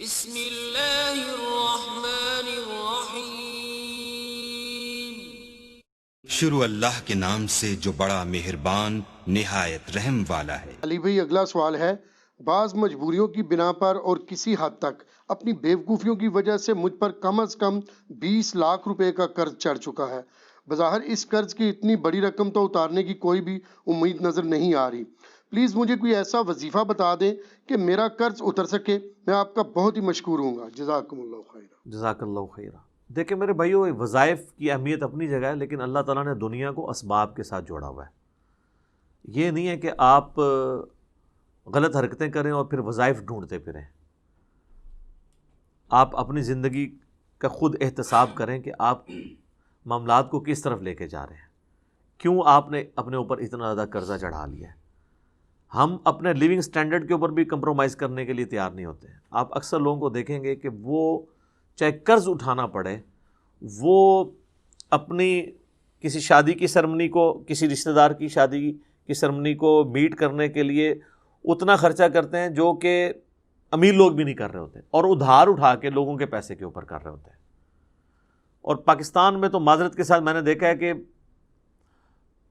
بسم اللہ الرحمن الرحیم۔ شروع اللہ کے نام سے جو بڑا مہربان نہایت رحم والا ہے۔ علی بھائی، اگلا سوال ہے، بعض مجبوریوں کی بنا پر اور کسی حد تک اپنی بیوقوفیوں کی وجہ سے مجھ پر کم از کم 20 لاکھ روپے کا قرض چڑھ چکا ہے۔ بظاہر اس قرض کی اتنی بڑی رقم تو اتارنے کی کوئی بھی امید نظر نہیں آ رہی۔ پلیز مجھے کوئی ایسا وظیفہ بتا دیں کہ میرا قرض اتر سکے، میں آپ کا بہت ہی مشکور ہوں گا، جزاکم اللہ خیر۔ جزاک اللہ خیرہ۔ دیکھیں میرے بھائیو، وظائف کی اہمیت اپنی جگہ ہے، لیکن اللہ تعالیٰ نے دنیا کو اسباب کے ساتھ جوڑا ہوا ہے۔ یہ نہیں ہے کہ آپ غلط حرکتیں کریں اور پھر وظائف ڈھونڈتے پھریں۔ آپ اپنی زندگی کا خود احتساب کریں کہ آپ معاملات کو کس طرف لے کے جا رہے ہیں، کیوں آپ نے اپنے اوپر اتنا زیادہ قرضہ چڑھا لیا ہے۔ ہم اپنے لیونگ سٹینڈرڈ کے اوپر بھی کمپرومائز کرنے کے لیے تیار نہیں ہوتے ہیں۔ آپ اکثر لوگوں کو دیکھیں گے کہ وہ چاہے قرض اٹھانا پڑے، وہ اپنی کسی شادی کی سرمنی کو، کسی رشتہ دار کی شادی کی سرمنی کو میٹ کرنے کے لیے اتنا خرچہ کرتے ہیں جو کہ امیر لوگ بھی نہیں کر رہے ہوتے، اور ادھار اٹھا کے لوگوں کے پیسے کے اوپر کر رہے ہوتے ہیں۔ اور پاکستان میں تو معذرت کے ساتھ میں نے دیکھا ہے کہ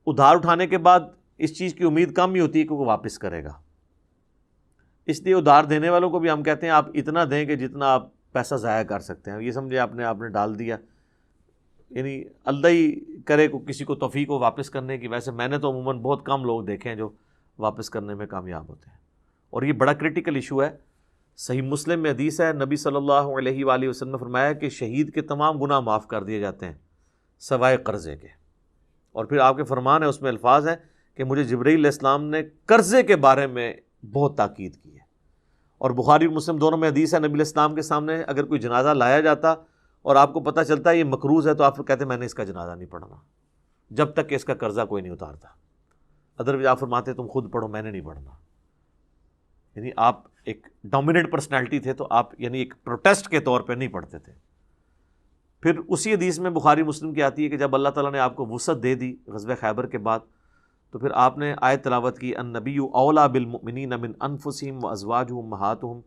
ادھار اٹھانے کے بعد اس چیز کی امید کم ہی ہوتی ہے کہ وہ واپس کرے گا۔ اس لیے ادھار دینے والوں کو بھی ہم کہتے ہیں آپ اتنا دیں کہ جتنا آپ پیسہ ضائع کر سکتے ہیں۔ یہ سمجھے آپ نے ڈال دیا، یعنی اللہ ہی کرے کو کسی کو توفیق ہو واپس کرنے کی۔ ویسے میں نے تو عموماً بہت کم لوگ دیکھے ہیں جو واپس کرنے میں کامیاب ہوتے ہیں، اور یہ بڑا کرٹیکل ایشو ہے۔ صحیح مسلم میں حدیث ہے، نبی صلی اللہ علیہ وآلہ وسلم نے فرمایا کہ شہید کے تمام گناہ معاف کر دیے جاتے ہیں سوائے قرضے کے۔ اور پھر آپ کے فرمان ہے، اس میں الفاظ ہیں کہ مجھے جبرائیل علیہ السلام نے قرضے کے بارے میں بہت تاکید کی ہے۔ اور بخاری اور مسلم دونوں میں حدیث ہے، نبی علیہ السلام کے سامنے اگر کوئی جنازہ لایا جاتا اور آپ کو پتہ چلتا ہے یہ مقروض ہے، تو آپ کہتے ہیں میں نے اس کا جنازہ نہیں پڑھنا جب تک کہ اس کا قرضہ کوئی نہیں اتارتا۔ ادروائز آپ فرماتے تم خود پڑھو، میں نے نہیں پڑھنا۔ یعنی آپ ایک ڈومیننٹ پرسنالٹی تھے، تو آپ یعنی ایک پروٹیسٹ کے طور پہ نہیں پڑھتے تھے۔ پھر اسی حدیث میں بخاری مسلم کی آتی ہے کہ جب اللہ تعالیٰ نے آپ کو وسعت دے دی غزوہ خیبر کے بعد، تو پھر آپ نے آیت تلاوت کی، النبی اولیٰ بالمؤمنین من انفسہم وازواجہ امہاتہم۔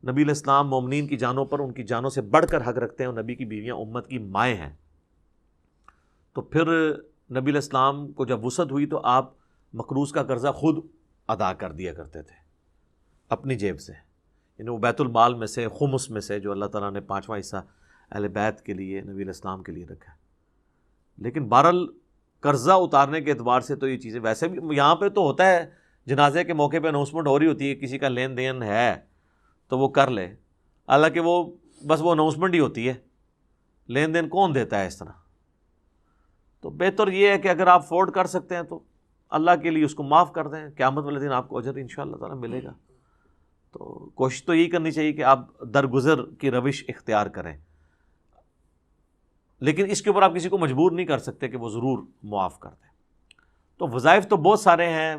نبی علیہ السلام مومنین کی جانوں پر ان کی جانوں سے بڑھ کر حق رکھتے ہیں، اور نبی کی بیویاں امت کی مائیں ہیں۔ تو پھر نبی علیہ السلام کو جب وسعت ہوئی تو آپ مقروض کا قرضہ خود ادا کر دیا کرتے تھے اپنی جیب سے، یعنی وہ بیت المال میں سے، خمس میں سے، جو اللہ تعالیٰ نے 5واں حصہ اہل بیت کے لیے، نبی علیہ السلام کے لیے رکھا ہے۔ لیکن بہرحال قرضہ اتارنے کے اعتبار سے تو یہ چیزیں ویسے بھی یہاں پہ تو ہوتا ہے، جنازے کے موقع پہ اناؤنسمنٹ ہو رہی ہوتی ہے، کسی کا لین دین ہے تو وہ کر لے، حالانکہ وہ بس وہ اناؤنسمنٹ ہی ہوتی ہے، لین دین کون دیتا ہے اس طرح۔ تو بہتر یہ ہے کہ اگر آپ افورڈ کر سکتے ہیں تو اللہ کے لیے اس کو معاف کر دیں، قیامت والے دن آپ کو اجر انشاءاللہ تعالیٰ ملے گا۔ تو کوشش تو یہی کرنی چاہیے کہ آپ درگزر کی روش اختیار کریں، لیکن اس کے اوپر آپ کسی کو مجبور نہیں کر سکتے کہ وہ ضرور معاف کر دیں۔ تو وظائف تو بہت سارے ہیں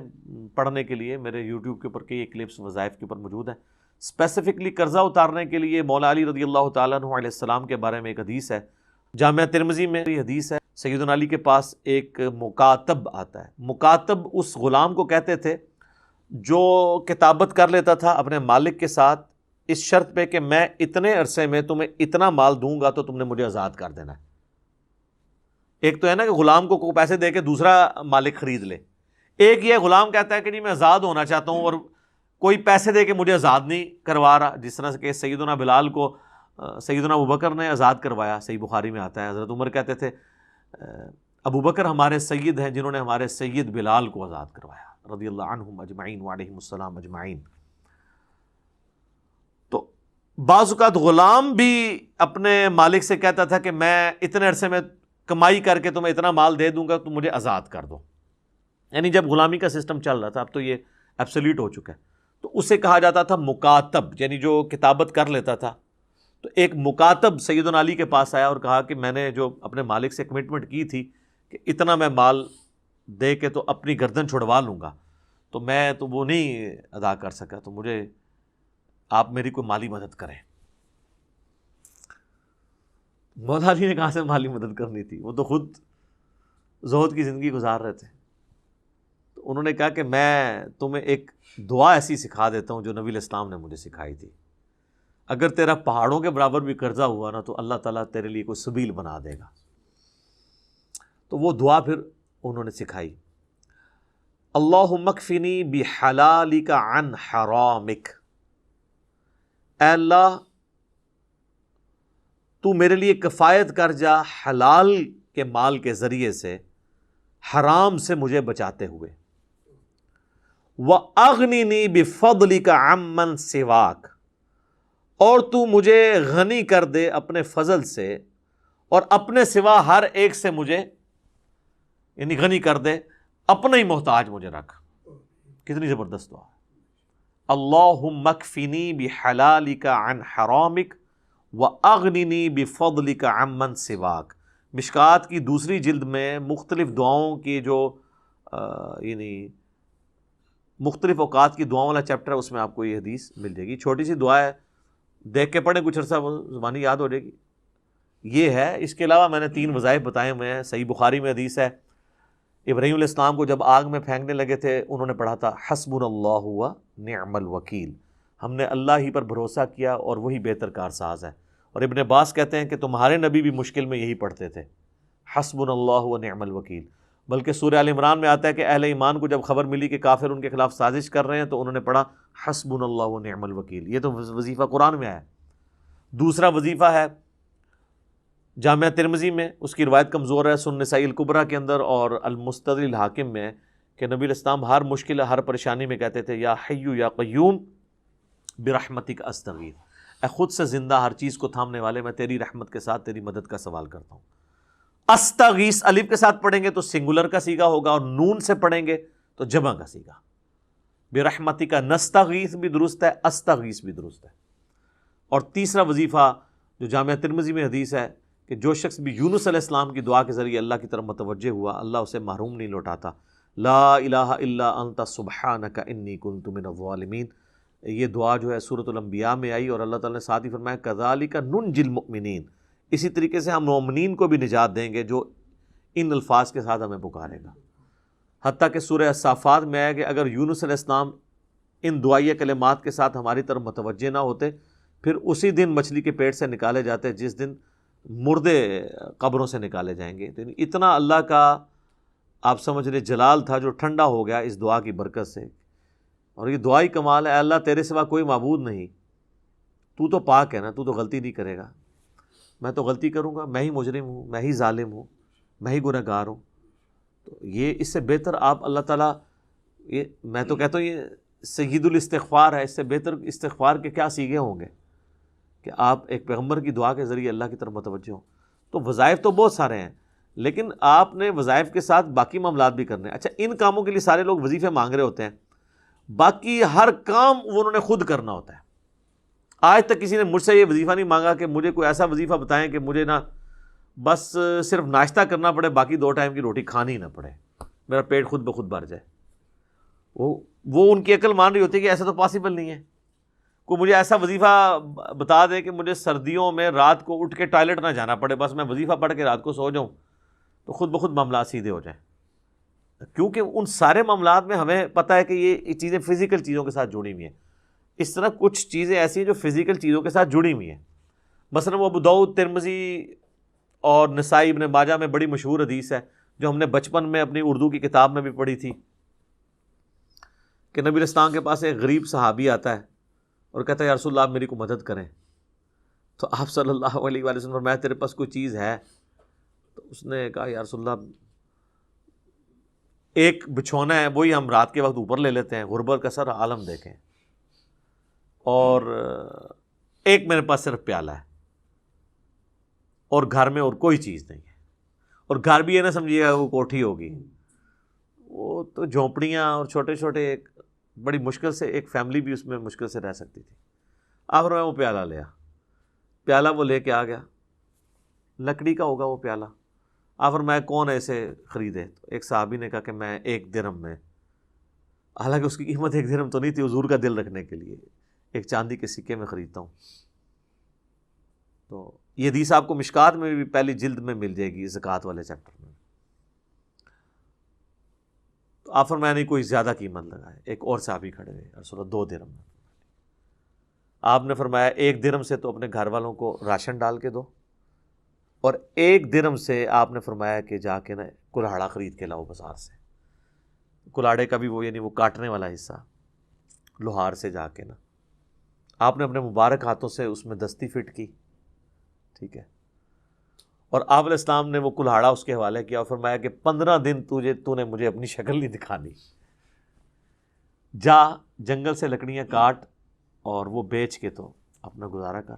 پڑھنے کے لیے، میرے یوٹیوب کے اوپر کئی کلپس وظائف کے اوپر موجود ہیں۔ اسپیسیفکلی قرضہ اتارنے کے لیے مولا علی رضی اللہ تعالیٰ عنہ علیہ السلام کے بارے میں ایک حدیث ہے، جامعہ ترمذی میں یہ حدیث ہے۔ سیدنا علی کے پاس ایک مکاتب آتا ہے۔ مکاتب اس غلام کو کہتے تھے جو کتابت کر لیتا تھا اپنے مالک کے ساتھ اس شرط پہ کہ میں اتنے عرصے میں تمہیں اتنا مال دوں گا تو تم نے مجھے آزاد کر دینا ہے۔ ایک تو ہے نا کہ غلام کو پیسے دے کے دوسرا مالک خرید لے، ایک یہ غلام کہتا ہے کہ جی میں آزاد ہونا چاہتا ہوں اور کوئی پیسے دے کے مجھے آزاد نہیں کروا رہا، جس طرح سے کہ سیدنا بلال کو سیدنا ابوبکر نے آزاد کروایا، صحیح بخاری میں آتا ہے۔ حضرت عمر کہتے تھے ابوبکر ہمارے سید ہیں جنہوں نے ہمارے سید بلال کو آزاد کروایا، رضی اللہ عنہم اجمعین وعلیہم السلام اجمعین۔ تو بعض اوقات غلام بھی اپنے مالک سے کہتا تھا کہ میں اتنے عرصے میں کمائی کر کے تمہیں اتنا مال دے دوں گا، تم مجھے آزاد کر دو۔ یعنی جب غلامی کا سسٹم چل رہا تھا، اب تو یہ ایبسولیٹ ہو چکا ہے، تو اسے کہا جاتا تھا مکاتب، یعنی جو کتابت کر لیتا تھا۔ تو ایک مکاتب سیدنا علی کے پاس آیا اور کہا کہ میں نے جو اپنے مالک سے کمٹمنٹ کی تھی کہ اتنا میں مال دے کے تو اپنی گردن چھڑوا لوں گا، تو میں تو وہ نہیں ادا کر سکا، تو مجھے آپ میری کوئی مالی مدد کریں۔ مولا علی نے کہاں سے مالی مدد کرنی تھی، وہ تو خود زہد کی زندگی گزار رہے تھے۔ تو انہوں نے کہا کہ میں تمہیں ایک دعا ایسی سکھا دیتا ہوں جو نبی علیہ السلام نے مجھے سکھائی تھی، اگر تیرا پہاڑوں کے برابر بھی قرضہ ہوا نا تو اللہ تعالیٰ تیرے لیے کوئی سبیل بنا دے گا. تو وہ دعا پھر انہوں نے سکھائی، اللہم اکفنی بحلالک عن حرامک، اے اللہ تو میرے لیے کفایت کر جا حلال کے مال کے ذریعے سے حرام سے مجھے بچاتے ہوئے، وَأَغْنِنِي بِفَضْلِكَ عَمَّنْ سِوَاكَ، اور تو مجھے غنی کر دے اپنے فضل سے اور اپنے سوا ہر ایک سے مجھے یعنی غنی کر دے، اپنا ہی محتاج مجھے رکھ. کتنی زبردست دعا ہے. اللہم اکفنی بحلالک عن حرامک واغننی بفضلک عمن سواک. مشکات کی دوسری جلد میں مختلف دعاؤں کی جو یعنی مختلف اوقات کی دعاؤں والا چیپٹر ہے، اس میں آپ کو یہ حدیث مل جائے گی. چھوٹی سی دعا ہے، دیکھ کے پڑھیں کچھ عرصہ زبانی یاد ہو جائے گی. یہ ہے. اس کے علاوہ میں نے 3 وظائف بتائے ہوئے ہیں. صحیح بخاری میں حدیث ہے، ابراہیم علیہ السلام کو جب آگ میں پھینکنے لگے تھے انہوں نے پڑھا تھا حسبنا اللہ و نعم الوکیل، ہم نے اللہ ہی پر بھروسہ کیا اور وہی بہتر کارساز ہے. اور ابن عباس کہتے ہیں کہ تمہارے نبی بھی مشکل میں یہی پڑھتے تھے، حسبنا اللہ و نعم الوکیل. بلکہ سورہ آل عمران میں آتا ہے کہ اہل ایمان کو جب خبر ملی کہ کافر ان کے خلاف سازش کر رہے ہیں تو انہوں نے پڑھا حسبنا اللہ و نعم الوکیل. یہ تو وظیفہ قرآن میں آیا ہے. دوسرا وظیفہ ہے جامعہ ترمذی میں، اس کی روایت کمزور ہے، سنن نسائی الکبریٰ کے اندر اور المستدرک الحاکم میں، کہ نبی علیہ السلام ہر مشکل ہر پریشانی میں کہتے تھے یا حی یا قیوم برحمتک استغیث، اے خود سے زندہ ہر چیز کو تھامنے والے میں تیری رحمت کے ساتھ تیری مدد کا سوال کرتا ہوں. استغیث الف کے ساتھ پڑھیں گے تو سنگولر کا صیغہ ہوگا اور نون سے پڑھیں گے تو جمع کا صیغہ. برحمتک نستغیث بھی درست ہے، استغیث بھی درست ہے. اور تیسرا وظیفہ جو جامعہ ترمذی میں حدیث ہے کہ جو شخص بھی یونس علیہ السلام کی دعا کے ذریعے اللہ کی طرف متوجہ ہوا اللہ اسے محروم نہیں لوٹاتا. لا الہ الا انت سبحانک انی کنت من الظالمین. یہ دعا جو ہے سورۃ الانبیاء میں آئی اور اللہ تعالیٰ نے ساتھ ہی فرمایا کذالک ننجی المؤمنین، اسی طریقے سے ہم مومنین کو بھی نجات دیں گے جو ان الفاظ کے ساتھ ہمیں پکارے گا. حتیٰ کہ سورہ الصافات میں آیا کہ اگر یونس علیہ السلام ان دعائیہ کلمات کے ساتھ ہماری طرف متوجہ نہ ہوتے پھر اسی دن مچھلی کے پیٹ سے نکالے جاتے جس دن مردے قبروں سے نکالے جائیں گے. تو اتنا اللہ کا آپ سمجھ لیں جلال تھا جو ٹھنڈا ہو گیا اس دعا کی برکت سے. اور یہ دعائی کمال ہے، اے اللہ تیرے سوا کوئی معبود نہیں، تو تو پاک ہے نا، تو تو غلطی نہیں کرے گا، میں تو غلطی کروں گا، میں ہی مجرم ہوں، میں ہی ظالم ہوں، میں ہی گنہگار گار ہوں. تو یہ اس سے بہتر آپ اللہ تعالیٰ، یہ میں تو کہتا ہوں یہ سید الاستغفار ہے، اس سے بہتر استغفار کے کیا سیغے ہوں گے کہ آپ ایک پیغمبر کی دعا کے ذریعے اللہ کی طرف متوجہ ہوں. تو وظائف تو بہت سارے ہیں لیکن آپ نے وظائف کے ساتھ باقی معاملات بھی کرنے ہیں. اچھا ان کاموں کے لیے سارے لوگ وظیفے مانگ رہے ہوتے ہیں، باقی ہر کام وہ انہوں نے خود کرنا ہوتا ہے. آج تک کسی نے مجھ سے یہ وظیفہ نہیں مانگا کہ مجھے کوئی ایسا وظیفہ بتائیں کہ مجھے نا بس صرف ناشتہ کرنا پڑے، باقی 2 ٹائم کی روٹی کھانی نہ پڑے، میرا پیٹ خود بخود بھر جائے. وہ ان کی عقل مان رہی ہوتی ہے کہ ایسا تو پاسبل نہیں ہے. کوئی مجھے ایسا وظیفہ بتا دے کہ مجھے سردیوں میں رات کو اٹھ کے ٹوائلٹ نہ جانا پڑے، بس میں وظیفہ پڑھ کے رات کو سو جاؤں تو خود بخود معاملات سیدھے ہو جائیں. کیونکہ ان سارے معاملات میں ہمیں پتہ ہے کہ یہ چیزیں فزیکل چیزوں کے ساتھ جڑی ہوئی ہیں. اس طرح کچھ چیزیں ایسی ہیں جو فزیکل چیزوں کے ساتھ جڑی ہوئی ہیں. مثلا وہ ابو داؤد، ترمذی اور نسائی، ابن ماجہ میں بڑی مشہور حدیث ہے جو ہم نے بچپن میں اپنی اردو کی کتاب میں بھی پڑھی تھی کہ نبی علیہ السلام کے پاس ایک غریب صحابی آتا ہے اور کہتا ہے یا رسول اللہ آپ میری کو مدد کریں. تو آپ صلی اللہ علیہ وآلہ وسلم فرمایا تیرے پاس کوئی چیز ہے؟ تو اس نے کہا یا رسول اللہ ایک بچھونا ہے، وہی ہم رات کے وقت اوپر لے لیتے ہیں، غربت کا سر عالم دیکھیں، اور ایک میرے پاس صرف پیالہ ہے اور گھر میں اور کوئی چیز نہیں ہے. اور گھر بھی یہ نہ سمجھیے گا وہ کوٹھی ہوگی، وہ تو جھونپڑیاں اور چھوٹے چھوٹے، ایک بڑی مشکل سے ایک فیملی بھی اس میں مشکل سے رہ سکتی تھی. آخر میں وہ پیالہ لیا، پیالہ وہ لے کے آ گیا، لکڑی کا ہوگا وہ پیالہ. آخر میں کون ایسے خریدے؟ تو ایک صحابی نے کہا کہ میں 1 درہم میں، حالانکہ اس کی قیمت 1 درہم تو نہیں تھی، حضور کا دل رکھنے کے لیے ایک چاندی کے سکے میں خریدتا ہوں. تو یہ حدیث آپ کو مشکات میں بھی پہلی جلد میں مل جائے گی، زکوٰۃ والے چیپٹر میں. تو آفر میں نہیں کوئی زیادہ قیمت لگائے، ایک اور صحابی کھڑے ہوئے رسول اللہ 2 درہم میں. آپ نے فرمایا 1 درہم سے تو اپنے گھر والوں کو راشن ڈال کے دو، اور 1 درہم سے آپ نے فرمایا کہ جا کے نا کلہاڑا خرید کے لاؤ بازار سے، کلاڑے کا بھی وہ یعنی وہ کاٹنے والا حصہ لوہار سے جا کے نا آپ نے اپنے مبارک ہاتھوں سے اس میں دستی فٹ کی، ٹھیک ہے، اور آپ علیہ السلام نے وہ کلہاڑا اس کے حوالے کیا اور فرمایا کہ 15 دن تو نے مجھے اپنی شکل نہیں دکھانی، جا جنگل سے لکڑیاں کاٹ اور وہ بیچ کے تو اپنا گزارا کر۔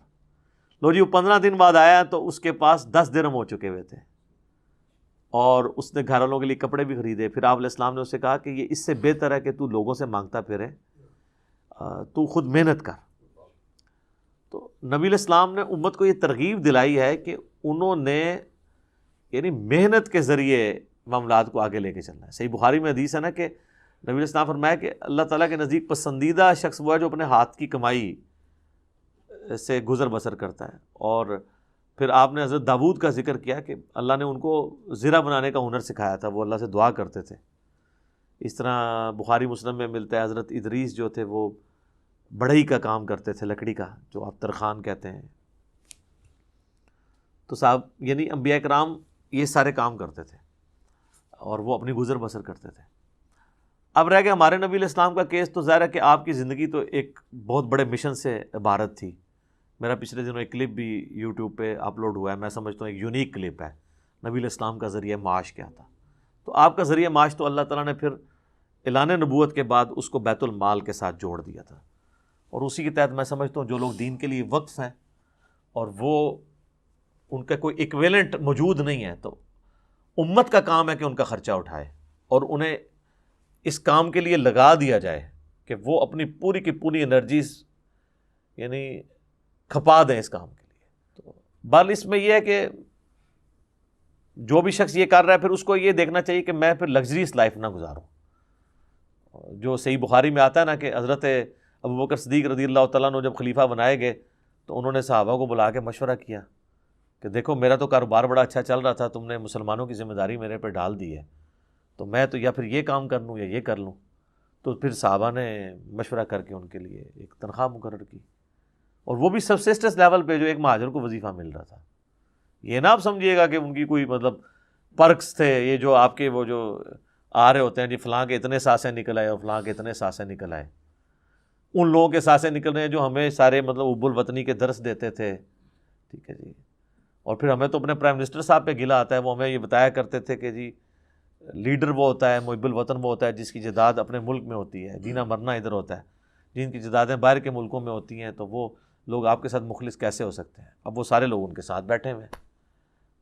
لو جی وہ 15 دن بعد آیا تو اس کے پاس 10 درہم ہو چکے ہوئے تھے، اور اس نے گھر والوں کے لیے کپڑے بھی خریدے۔ پھر آپ علیہ السلام نے اسے کہا کہ یہ اس سے بہتر ہے کہ تو لوگوں سے مانگتا پھرے، تو خود محنت کر۔ تو نبی علیہ السلام نے امت کو یہ ترغیب دلائی ہے کہ انہوں نے یعنی محنت کے ذریعے معاملات کو آگے لے کے چلنا ہے۔ صحیح بخاری میں حدیث ہے نا کہ نبی علیہ السلام فرمایا کہ اللہ تعالیٰ کے نزدیک پسندیدہ شخص وہ ہے جو اپنے ہاتھ کی کمائی سے گزر بسر کرتا ہے۔ اور پھر آپ نے حضرت داؤد کا ذکر کیا کہ اللہ نے ان کو زرہ بنانے کا ہنر سکھایا تھا، وہ اللہ سے دعا کرتے تھے۔ اس طرح بخاری مسلم میں ملتا ہے حضرت ادریس جو تھے وہ بڑھئی کا کام کرتے تھے، لکڑی کا، جو آپ ترخان کہتے ہیں۔ تو صاحب یعنی انبیاء کرام یہ سارے کام کرتے تھے اور وہ اپنی گزر بسر کرتے تھے۔ اب رہ گیا ہمارے نبی علیہ السلام کا کیس، تو ظاہر ہے کہ آپ کی زندگی تو ایک بہت بڑے مشن سے عبارت تھی۔ میرا پچھلے دنوں ایک کلپ بھی یوٹیوب پہ اپلوڈ ہوا ہے، میں سمجھتا ہوں ایک یونیک کلپ ہے، نبی علیہ السلام کا ذریعہ معاش کیا تھا۔ تو آپ کا ذریعہ معاش تو اللہ تعالیٰ نے پھر اعلان نبوت کے بعد اس کو بیت المال کے ساتھ جوڑ دیا تھا، اور اسی کے تحت میں سمجھتا ہوں جو لوگ دین کے لیے وقف ہیں اور وہ ان کا کوئی ایکویلنٹ موجود نہیں ہے، تو امت کا کام ہے کہ ان کا خرچہ اٹھائے اور انہیں اس کام کے لیے لگا دیا جائے کہ وہ اپنی پوری کی پوری انرجیز یعنی کھپا دیں اس کام کے لیے۔ تو بال اس میں یہ ہے کہ جو بھی شخص یہ کر رہا ہے پھر اس کو یہ دیکھنا چاہیے کہ میں پھر لگژریس لائف نہ گزاروں۔ جو صحیح بخاری میں آتا ہے نا کہ حضرت ابوبکر صدیق رضی اللہ تعالیٰ عنہ جب خلیفہ بنائے گئے تو انہوں نے صحابہ کو بلا کے مشورہ کیا کہ دیکھو میرا تو کاروبار بڑا اچھا چل رہا تھا، تم نے مسلمانوں کی ذمہ داری میرے پہ ڈال دی ہے، تو میں تو یا پھر یہ کام کر لوں یا یہ کر لوں۔ تو پھر صحابہ نے مشورہ کر کے ان کے لیے ایک تنخواہ مقرر کی، اور وہ بھی سبسسٹنس لیول پہ جو ایک مہاجر کو وظیفہ مل رہا تھا۔ یہ نہ آپ سمجھیے گا کہ ان کی کوئی مطلب پرکس تھے، یہ جو آپ کے وہ جو آ رہے ہوتے ہیں جی فلاں کے اتنے سانسیں نکل آئے اور فلاں کے اتنے سانسیں نکل آئے، ان لوگوں کے سانسیں نکل رہے ہیں جو ہمیں سارے مطلب حب الوطنی کے درس دیتے تھے، ٹھیک ہے جی۔ اور پھر ہمیں تو اپنے پرائم منسٹر صاحب پہ گلہ آتا ہے، وہ ہمیں یہ بتایا کرتے تھے کہ جی لیڈر وہ ہوتا ہے، محب الوطن وہ ہوتا ہے جس کی جداد اپنے ملک میں ہوتی ہے، جینا مرنا ادھر ہوتا ہے، جن کی جدادیں باہر کے ملکوں میں ہوتی ہیں تو وہ لوگ آپ کے ساتھ مخلص کیسے ہو سکتے ہیں؟ اب وہ سارے لوگ ان کے ساتھ بیٹھے ہوئے ہیں۔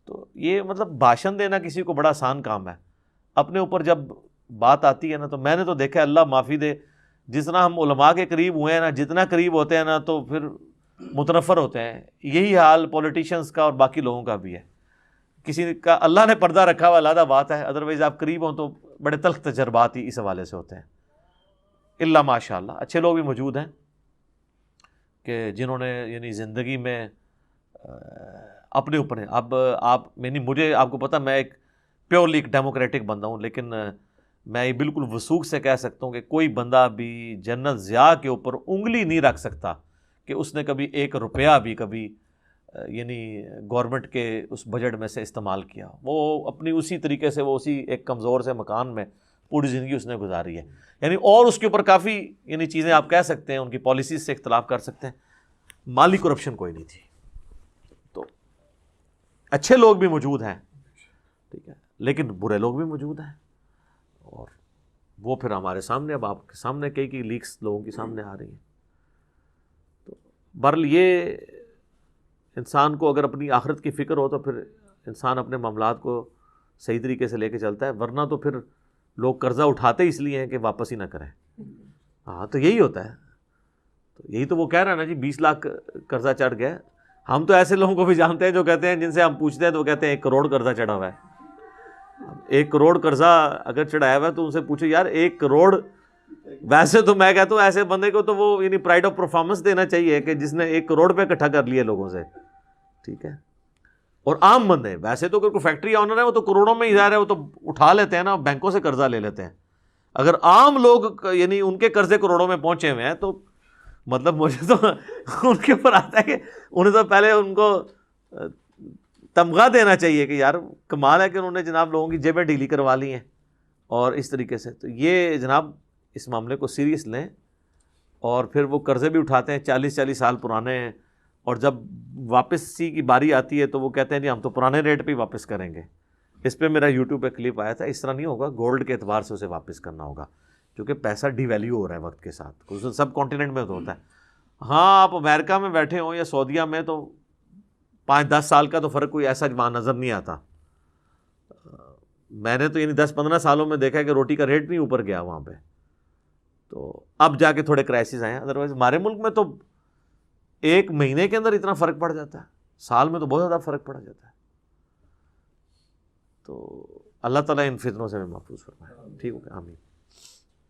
تو یہ مطلب بھاشن دینا کسی کو بڑا آسان کام ہے، اپنے اوپر جب بات آتی ہے نا تو میں نے تو دیکھا اللہ معافی دے، جس طرح ہم علماء کے قریب ہوئے ہیں نا، جتنا قریب ہوتے ہیں نا تو پھر متنفر ہوتے ہیں۔ یہی حال پولیٹیشینز کا اور باقی لوگوں کا بھی ہے۔ کسی کا اللہ نے پردہ رکھا ہوا علیحدہ بات ہے، ادروائز آپ قریب ہوں تو بڑے تلخ تجربات ہی اس حوالے سے ہوتے ہیں۔ اللہ ماشاء اللہ اچھے لوگ بھی موجود ہیں کہ جنہوں نے یعنی زندگی میں اپنے اوپر ہیں۔ اب آپ یعنی مجھے آپ کو پتہ میں ایک پیورلی ایک ڈیموکریٹک بندہ ہوں، لیکن میں یہ بالکل وثوق سے کہہ سکتا ہوں کہ کوئی بندہ بھی جنت ضیاء کے اوپر انگلی نہیں رکھ سکتا کہ اس نے کبھی 1 روپیہ بھی کبھی یعنی گورنمنٹ کے اس بجٹ میں سے استعمال کیا۔ وہ اپنی اسی طریقے سے وہ اسی ایک کمزور سے مکان میں پوری زندگی اس نے گزاری ہے، یعنی اور اس کے اوپر کافی یعنی چیزیں آپ کہہ سکتے ہیں، ان کی پالیسیز سے اختلاف کر سکتے ہیں، مالی کرپشن کوئی نہیں تھی۔ تو اچھے لوگ بھی موجود ہیں، ٹھیک ہے، لیکن برے لوگ بھی موجود ہیں، اور وہ پھر ہمارے سامنے اب آپ کے سامنے کئی لیکس لوگوں کے سامنے آ رہی ہیں۔ تو بہرحال یہ انسان کو اگر اپنی آخرت کی فکر ہو تو پھر انسان اپنے معاملات کو صحیح طریقے سے لے کے چلتا ہے، ورنہ تو پھر لوگ قرضہ اٹھاتے اس لیے ہیں کہ واپس ہی نہ کریں۔ ہاں تو یہی ہوتا ہے، تو یہی تو وہ کہہ رہا ہے نا جی 20 لاکھ قرضہ چڑھ گیا۔ ہم تو ایسے لوگوں کو بھی جانتے ہیں جو کہتے ہیں، جن سے ہم پوچھتے ہیں تو وہ کہتے ہیں 1 کروڑ قرضہ چڑھا ہوا ہے۔ 1 کروڑ قرضہ اگر چڑھایا ہوا ہے تو ان سے پوچھو یار 1 کروڑ، ویسے تو میں کہتا ہوں ایسے بندے کو تو وہ یعنی پرائڈ آف پرفارمنس دینا چاہیے کہ جس نے 1 کروڑ پہ اکٹھا کر لیے لوگوں سے، ٹھیک ہے۔ اور عام بندے ویسے تو کوئی فیکٹری آنر ہے وہ تو کروڑوں میں ہی ظاہر ہے، وہ تو اٹھا لیتے ہیں نا، بینکوں سے قرضہ لے لیتے ہیں۔ اگر عام لوگ یعنی ان کے قرضے کروڑوں میں پہنچے ہوئے ہیں تو مطلب مجھے تو ان کے اوپر آتا ہے کہ انہیں تو پہلے ان کو تمغہ دینا چاہیے کہ یار کمال ہے کہ انہوں نے جناب لوگوں کی جیبیں ڈھیلی کروا لی ہیں اور اس طریقے سے. تو یہ جناب اس معاملے کو سیریس لیں. اور پھر وہ قرضے بھی اٹھاتے ہیں 40 سال پرانے ہیں, اور جب واپسی کی باری آتی ہے تو وہ کہتے ہیں جی ہم تو پرانے ریٹ پہ ہی واپس کریں گے. اس پہ میرا یوٹیوب پہ کلپ آیا تھا. اس طرح نہیں ہوگا, گولڈ کے اعتبار سے اسے واپس کرنا ہوگا کیونکہ پیسہ ڈی ویلیو ہو رہا ہے وقت کے ساتھ. سب کانٹیننٹ میں تو ہوتا ہے. ہاں آپ امریکہ میں بیٹھے ہوں یا سعودیہ میں تو 5-10 سال کا تو فرق کوئی ایسا وہاں نظر نہیں آتا. میں نے تو یعنی 10-15 سالوں میں دیکھا ہے کہ روٹی کا ریٹ نہیں اوپر گیا وہاں پہ. تو اب جا کے تھوڑے کرائسس آئے ہیں, ادروائز ہمارے ملک میں تو 1 مہینے کے اندر اتنا فرق پڑ جاتا ہے, سال میں تو بہت زیادہ فرق پڑ جاتا ہے. تو اللہ تعالیٰ ان فتنوں سے ہمیں محفوظ فرمائے. ٹھیک ہو گیا, آمین.